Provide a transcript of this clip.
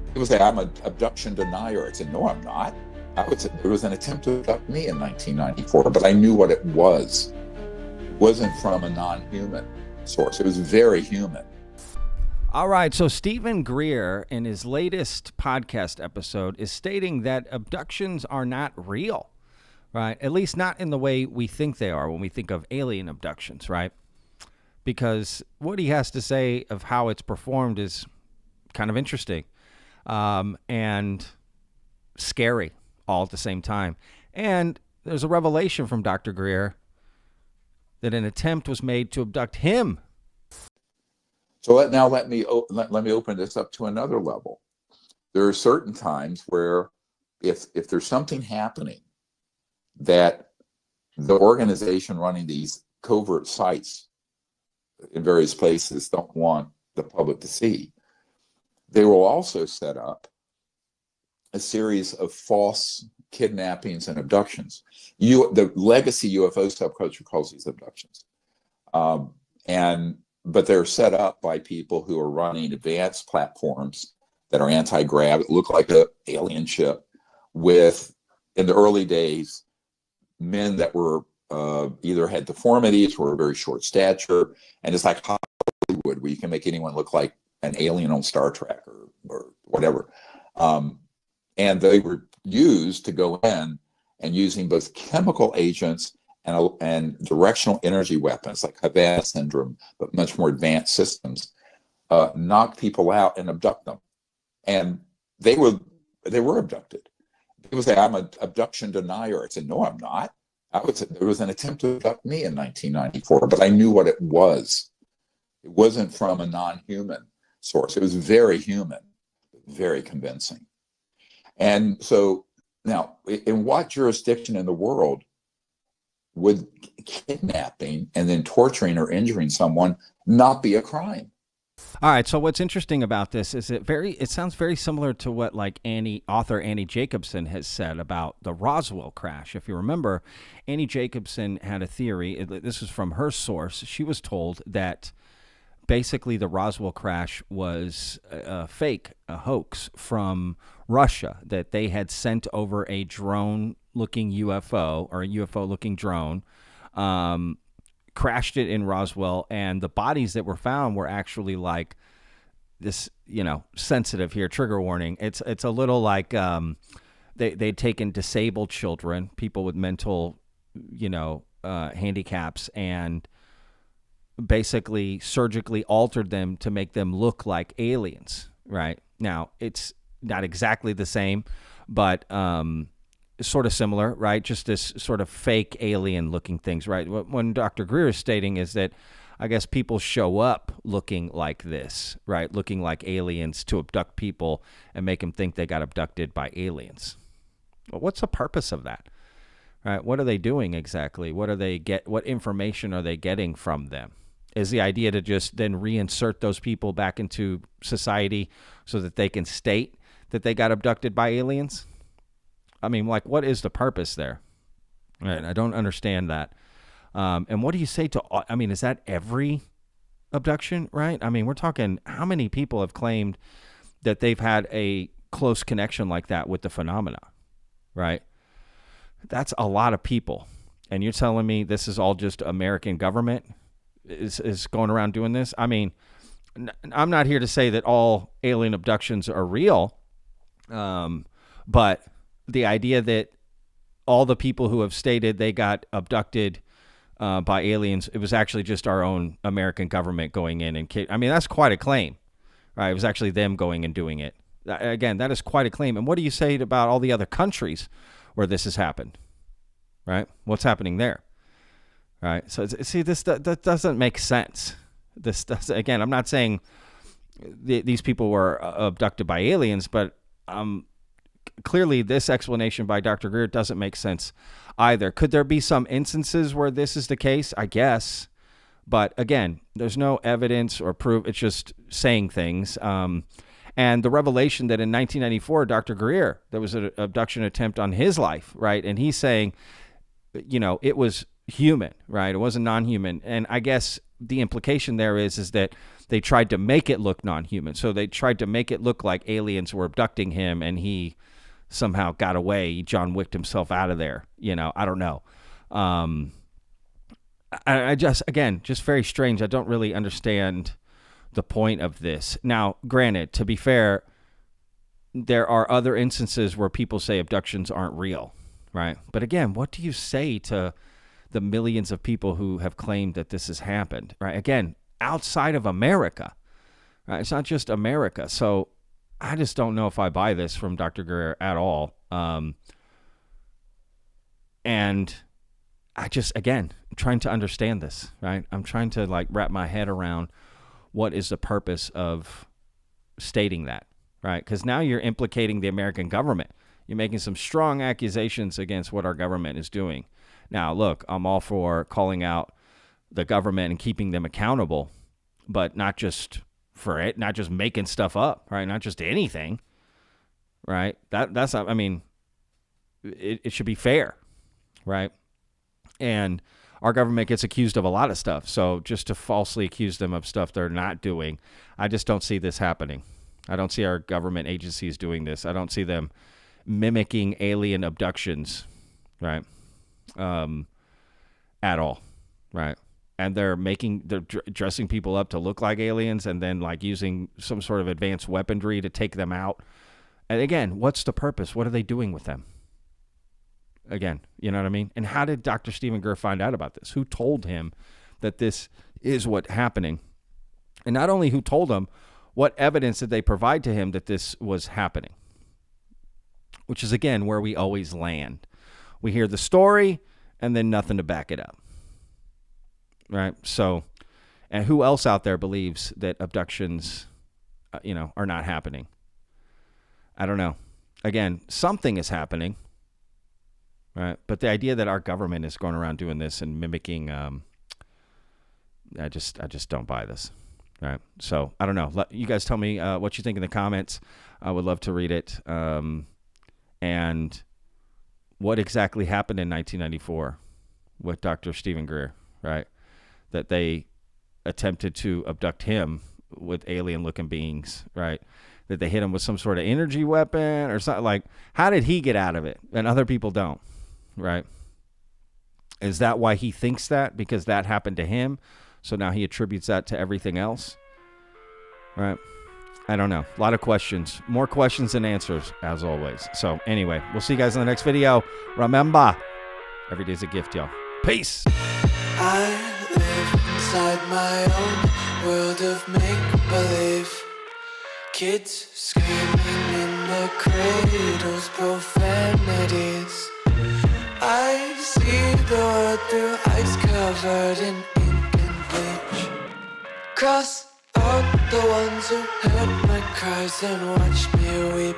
People say I'm an abduction denier. I said, no, I'm not. It was an attempt to abduct me in 1994, but I knew what it was. It wasn't from a non-human source. It was very human. All right, so Steven Greer, in his latest podcast episode, is stating that abductions are not real, right? At least not in the way we think they are when we think of alien abductions, right? Because what he has to say of how it's performed is kind of interesting and scary all at the same time. And there's a revelation from Dr. Greer that an attempt was made to abduct him. So let me open this up to another level. There are certain times where if there's something happening that the organization running these covert sites in various places don't want the public to see, they will also set up a series of false kidnappings and abductions. The legacy UFO subculture calls these abductions. But they're set up by people who are running advanced platforms that are anti-grav, that look like an alien ship, with, in the early days, men that were either had deformities or very short stature, and it's like Hollywood, where you can make anyone look like an alien on Star Trek or whatever. And they were used to go in and using both chemical agents and directional energy weapons like Havana syndrome, but much more advanced systems, knock people out and abduct them. And they were abducted. People say, I'm an abduction denier. I said, no, I'm not. There was an attempt to abduct me in 1994, but I knew what it was. It wasn't from a non-human source. It was very human, very convincing. And so now, in what jurisdiction in the world would kidnapping and then torturing or injuring someone not be a crime? All right. So what's interesting about this is it sounds very similar to what like author Annie Jacobsen has said about the Roswell crash. If you remember, Annie Jacobsen had a theory. This was from her source. She was told that basically the Roswell crash was a hoax from Russia, that they had sent over a drone-looking UFO or a UFO-looking drone, crashed it in Roswell, and the bodies that were found were actually like this, sensitive here, trigger warning. It's a little like they'd taken disabled children, people with mental, handicaps, and basically surgically altered them to make them look like aliens, right? Now, it's not exactly the same, but sort of similar, right? Just this sort of fake alien-looking things, right? What Dr. Greer is stating is that I guess people show up looking like this, right? Looking like aliens to abduct people and make them think they got abducted by aliens. Well, what's the purpose of that? Right? What are they doing exactly? What information are they getting from them? Is the idea to just then reinsert those people back into society so that they can state that they got abducted by aliens? I mean, like, what is the purpose there? Right? I don't understand that. And what do you say to, is that every abduction, right? I mean, we're talking how many people have claimed that they've had a close connection like that with the phenomena, right? That's a lot of people. And you're telling me this is all just American government is going around doing this? I mean, I'm not here to say that all alien abductions are real, but the idea that all the people who have stated they got abducted by aliens, it was actually just our own American government going in and that's quite a claim, right? It was actually them going and doing it. Again, that is quite a claim. And what do you say about all the other countries where this has happened, right? What's happening there? Right. So see, that doesn't make sense. This does, again, I'm not saying these people were abducted by aliens, but clearly this explanation by Dr. Greer doesn't make sense either. Could there be some instances where this is the case? I guess. But again, there's no evidence or proof. It's just saying things. And the revelation that in 1994, Dr. Greer, there was an abduction attempt on his life, right? And he's saying, it was human, right? It wasn't non-human. And I guess the implication there is that they tried to make it look non-human. So they tried to make it look like aliens were abducting him, and he somehow got away. He John Wicked himself out of there. I don't know. I just, again, just very strange. I don't really understand the point of this. Now, granted, to be fair, there are other instances where people say abductions aren't real, right? But again, what do you say to the millions of people who have claimed that this has happened, right? Again, outside of America, right? It's not just America. So I just don't know if I buy this from Dr. Greer at all. And I just, again, I'm trying to understand this, right? I'm trying to wrap my head around what is the purpose of stating that, right? Because now you're implicating the American government. You're making some strong accusations against what our government is doing. Now, look, I'm all for calling out the government and keeping them accountable, but not just for it, not just making stuff up, right? Not just anything, right? That's not, I mean, it should be fair, right? And our government gets accused of a lot of stuff. So just to falsely accuse them of stuff they're not doing, I just don't see this happening. I don't see our government agencies doing this. I don't see them mimicking alien abductions, right? At all, right? And they're dressing people up to look like aliens and then using some sort of advanced weaponry to take them out. And again, what's the purpose? What are they doing with them? Again, you know what I mean? And how did Dr. Steven Greer find out about this? Who told him that this is what's happening? And not only who told him, what evidence did they provide to him that this was happening? Which is, again, where we always land. We hear the story and then nothing to back it up. Right? So, and who else out there believes that abductions, are not happening? I don't know. Again, something is happening. Right. But the idea that our government is going around doing this and mimicking, I just don't buy this. Right. So I don't know. You guys tell me what you think in the comments. I would love to read it. And what exactly happened in 1994 with Dr. Steven Greer, right? That they attempted to abduct him with alien looking beings, right? That they hit him with some sort of energy weapon or something. How did he get out of it and other people don't? Right? Is that why he thinks that? Because that happened to him, so now he attributes that to everything else? Right? I don't know. A lot of questions. More questions than answers, as always. So anyway, we'll see you guys in the next video. Remember, every day's a gift, y'all. Peace. I live inside my own world of make-believe. Kids screaming in the cradles, profanities. I see the world through ice covered in ink and bleach. Cross out the ones who heard my cries and watched me weep.